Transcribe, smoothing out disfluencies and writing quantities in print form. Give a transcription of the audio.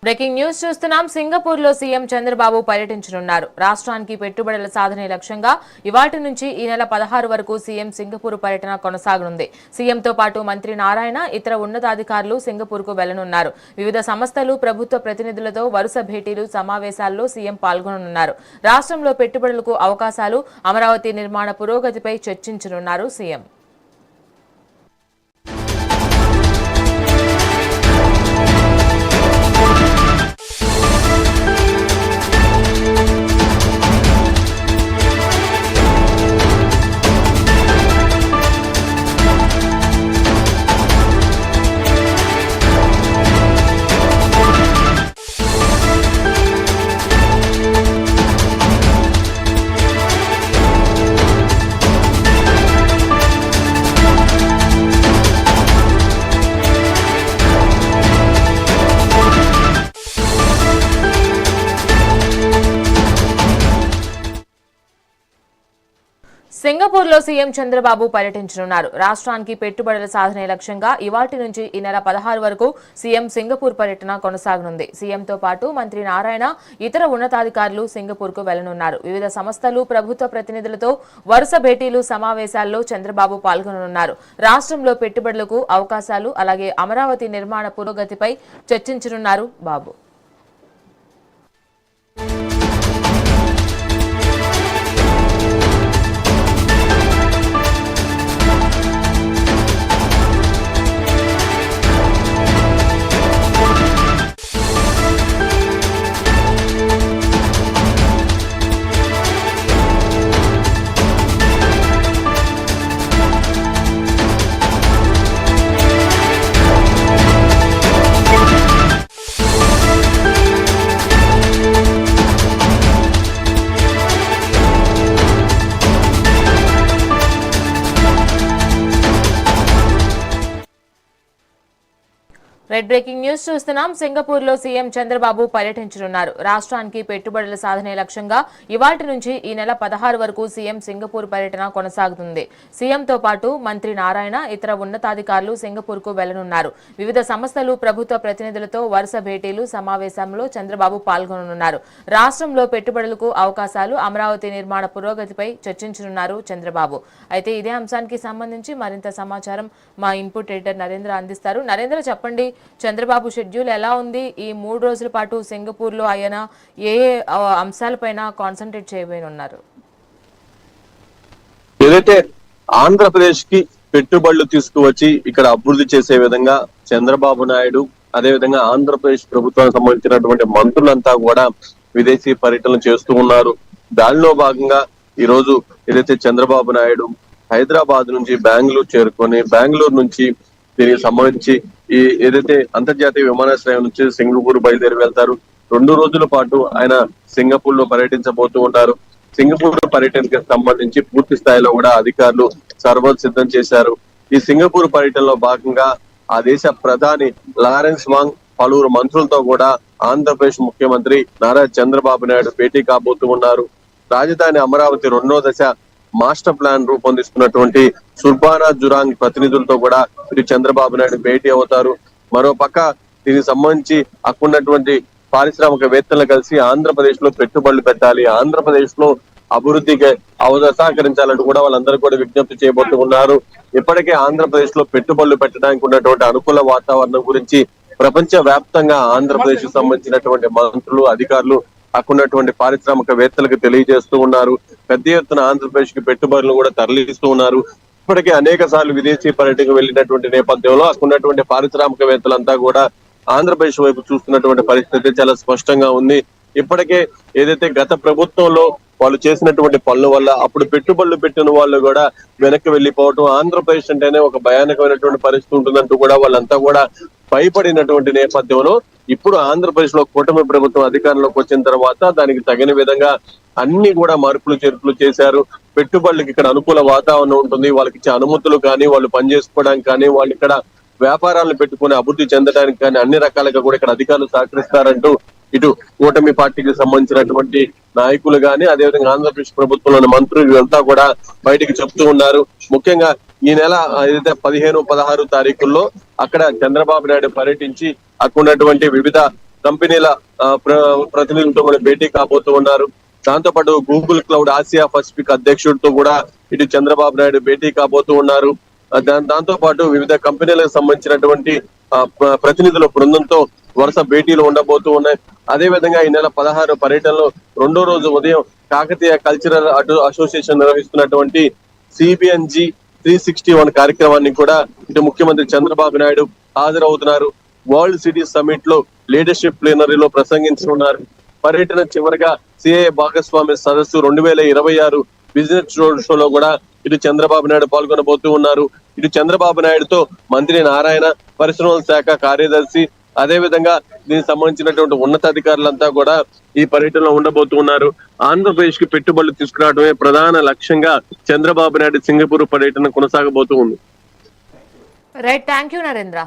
Breaking news చూస్తున్నాం. Singapore లో CM Chandrababu పర్యటించనున్నారు. రాష్ట్రానికి పెట్టుబడుల సాధనే లక్ష్యంగా ఇవాటి నుంచి ఈ నెల 16 వరకు సీఎం సింగపూర్ పర్యటన కొనసాగనుంది. సీఎంతో పాటు మంత్రి నారాయణ, ఇతర ఉన్నతాధికారులు సింగపూర్ కు వెళ్లనున్నారు. వివిధ సంస్థలు, ప్రభుత్వ ప్రతినిధులతో వరుస భేటీలు, సమావేశాల్లో సీఎం పాల్గొననున్నారు. రాష్ట్రంలో పెట్టుబడులకు అవకాశాలు, అమరావతి నిర్మాణ పురోగతిపై చర్చించనున్నారు సీఎం. సింగపూర్ లో సీఎం చంద్రబాబు పర్యటించనున్నారు. రాష్ట్రానికి పెట్టుబడుల సాధనే లక్ష్యంగా ఇవాటి నుంచి ఈ నెల 16 వరకు సీఎం సింగపూర్ పర్యటన కొనసాగనుంది. సీఎంతో పాటు మంత్రి నారాయణ, ఇతర ఉన్నతాధికారులు సింగపూర్ కు వెళ్లనున్నారు. వివిధ సంస్థలు, ప్రభుత్వ ప్రతినిధులతో వరుస భేటీలు, సమావేశాల్లో చంద్రబాబు పాల్గొననున్నారు. రాష్ట్రంలో పెట్టుబడులకు అవకాశాలు, అలాగే అమరావతి నిర్మాణ పురోగతిపై చర్చించనున్నారు బాబు. రెడ్ బ్రేకింగ్ న్యూస్ చూస్తున్నాం. సింగపూర్ లో సీఎం చంద్రబాబు పర్యటించనున్నారు. రాష్ట్రానికి పెట్టుబడుల సాధనే లక్ష్యంగా ఇవాటి నుంచి ఈ నెల 16 వరకు సీఎం సింగపూర్ పర్యటన కొనసాగుతుంది. సీఎంతో పాటు మంత్రి నారాయణ, ఇతర ఉన్నతాధికారులు సింగపూర్ కు వెళ్లనున్నారు. వివిధ సంస్థలు, ప్రభుత్వ ప్రతినిధులతో వరుస భేటీలు, సమావేశంలో చంద్రబాబు పాల్గొననున్నారు. రాష్ట్రంలో పెట్టుబడులకు అవకాశాలు, అమరావతి నిర్మాణ పురోగతిపై చర్చించనున్నారు చంద్రబాబు. అయితే ఇదే అంశానికి సంబంధించి మరింత సమాచారం మా ఇన్పుట్ ఎడిటర్ నరేంద్ర అందిస్తారు. నరేంద్ర, చెప్పండి, చంద్రబాబు షెడ్యూల్ ఎలా ఉంది? ఈ 3 రోజుల పాటు సింగపూర్ లో ఆయన ఏ అంశాలపైన కాన్సన్ట్రేట్ చేయబోనున్నారు? ఏదైతే ఆంధ్రప్రదేశ్ కి పెట్టుబడులు తీసుకువచ్చి ఇక్కడ అభివృద్ధి చేసే విధంగా చంద్రబాబు నాయుడు, అదే విధంగా ఆంధ్రప్రదేశ్ ప్రభుత్వానికి సంబంధించినటువంటి మంత్రులంతా కూడా విదేశీ పర్యటనలు చేస్తూ ఉన్నారు. దానిలో భాగంగా ఈ రోజు ఏదైతే చంద్రబాబు నాయుడు హైదరాబాద్ నుంచి బెంగళూరు చేరుకొని, బెంగళూరు నుంచి దీనికి సంబంధించి ఈ ఏదైతే అంతర్జాతీయ విమానాశ్రయం నుంచి సింగపూర్ బయలుదేరి వెళ్తారు. 2 రోజుల పాటు ఆయన సింగపూర్ లో పర్యటించబోతూ ఉంటారు. సింగపూర్ పర్యటనకి సంబంధించి పూర్తి స్థాయిలో కూడా అధికారులు సర్వం సిద్ధం చేశారు. ఈ సింగపూర్ పర్యటనలో భాగంగా ఆ దేశ ప్రధాని లారెన్స్ వాంగ్, పలువురు మంత్రులతో కూడా ఆంధ్రప్రదేశ్ ముఖ్యమంత్రి నారా చంద్రబాబు నాయుడు భేటీ కాబోతూ ఉన్నారు. రాజధాని అమరావతి 2వ దశ మాస్టర్ ప్లాన్ రూపొందిస్తున్నటువంటి సుర్బానా జురాంగ్ ప్రతినిధులతో కూడా చంద్రబాబు నాయుడు భేటీ అవుతారు. మరో పక్క దీనికి సంబంధించి అక్కడున్నటువంటి పారిశ్రామికవేత్తలు కలిసి ఆంధ్రప్రదేశ్ లో పెట్టుబడులు పెట్టాలి, ఆంధ్రప్రదేశ్ లో అభివృద్ధికి సహకరించాలంటూ కూడా వాళ్ళందరూ కూడా విజ్ఞప్తి చేయబోతూ ఉన్నారు. ఇప్పటికే ఆంధ్రప్రదేశ్ లో పెట్టుబడులు పెట్టడానికి ఉన్నటువంటి అనుకూల వాతావరణం గురించి ప్రపంచ వ్యాప్తంగా ఆంధ్రప్రదేశ్ కు సంబంధించినటువంటి మంత్రులు, అధికారులు అక్కడున్నటువంటి పారిశ్రామికవేత్తలకు తెలియజేస్తూ ఉన్నారు. పెద్ద ఎత్తున ఆంధ్రప్రదేశ్ కి పెట్టుబడులు కూడా తరలిస్తూ ఉన్నారు. ఇప్పటికే అనేక సార్లు విదేశీ పర్యటనకు వెళ్ళినటువంటి నేపథ్యంలో అక్కడున్నటువంటి పారిశ్రామికవేత్తలంతా కూడా ఆంధ్రప్రదేశ్ వైపు చూస్తున్నటువంటి పరిస్థితి చాలా స్పష్టంగా ఉంది. ఇప్పటికే ఏదైతే గత ప్రభుత్వంలో వాళ్ళు చేసినటువంటి పనుల వల్ల అప్పుడు పెట్టుబడులు పెట్టిన వాళ్ళు కూడా వెనక్కి వెళ్లిపోవటం, ఆంధ్రప్రదేశ్ అంటేనే ఒక భయానకమైనటువంటి పరిస్థితి ఉంటుందంటూ కూడా వాళ్ళంతా కూడా భయపడినటువంటి నేపథ్యంలో ఇప్పుడు ఆంధ్రప్రదేశ్ లో కూటమి ప్రభుత్వం అధికారంలోకి వచ్చిన తర్వాత దానికి తగిన విధంగా అన్ని కూడా మార్పులు చేర్పులు చేశారు. పెట్టుబడులకు ఇక్కడ అనుకూల వాతావరణం ఉంటుంది. వాళ్ళకి ఇచ్చే అనుమతులు కానీ, వాళ్ళు పనిచేసుకోవడానికి కానీ, వాళ్ళు ఇక్కడ వ్యాపారాలను పెట్టుకుని అభివృద్ధి చెందడానికి కానీ అన్ని రకాలుగా కూడా ఇక్కడ అధికారులు సహకరిస్తారంటూ ఇటు కూటమి పార్టీకి సంబంధించినటువంటి నాయకులు గాని, అదేవిధంగా ఆంధ్రప్రదేశ్ ప్రభుత్వంలోని మంత్రులు అంతా కూడా బయటికి చెప్తూ ఉన్నారు. ముఖ్యంగా ఈ నెల ఏదైతే 15, 16 తారీఖుల్లో అక్కడ చంద్రబాబు నాయుడు పర్యటించి అక్కడ ఉన్నటువంటి వివిధ కంపెనీల ప్రతినిధులతో కూడా భేటీ కాబోతూ ఉన్నారు. దాంతో పాటు గూగుల్ క్లౌడ్ ఆసియా పసిఫిక్ అధ్యక్షుడితో కూడా ఇటు చంద్రబాబు నాయుడు భేటీ కాబోతూ ఉన్నారు. దాంతో పాటు వివిధ కంపెనీలకు సంబంధించినటువంటి ప్రతినిధుల బృందంతో వరుస భేటీలు ఉండబోతూ ఉన్నాయి. అదే విధంగా ఈ నెల 16 పర్యటనలో రెండో రోజు ఉదయం కాకతీయ కల్చరల్ అసోసియేషన్ నిర్వహిస్తున్నటువంటి CBNG 361 కార్యక్రమాన్ని కూడా ఇటు ముఖ్యమంత్రి చంద్రబాబు నాయుడు హాజరవుతున్నారు. వరల్డ్ సిటీ సమిట్ లో లీడర్షిప్ ప్లీనరీలో ప్రసంగించనున్నారు. పర్యటన చివరిగా CII భాగస్వామ్య సదస్సు 2026 బిజినెస్ రోడ్ షోలో కూడా ఇటు చంద్రబాబు నాయుడు పాల్గొనబోతూ ఉన్నారు. ఇటు చంద్రబాబు నాయుడుతో మంత్రి నారాయణ, పరిశ్రమల శాఖ కార్యదర్శి, అదే విధంగా దీనికి సంబంధించినటువంటి ఉన్నతాధికారులంతా కూడా ఈ పర్యటనలో ఉండబోతూ ఉన్నారు. ఆంధ్రప్రదేశ్ కి పెట్టుబడులు తీసుకురావడమే ప్రధాన లక్ష్యంగా చంద్రబాబు నాయుడు సింగపూర్ పర్యటన కొనసాగబోతూ ఉంది. Right, thank you Narendra.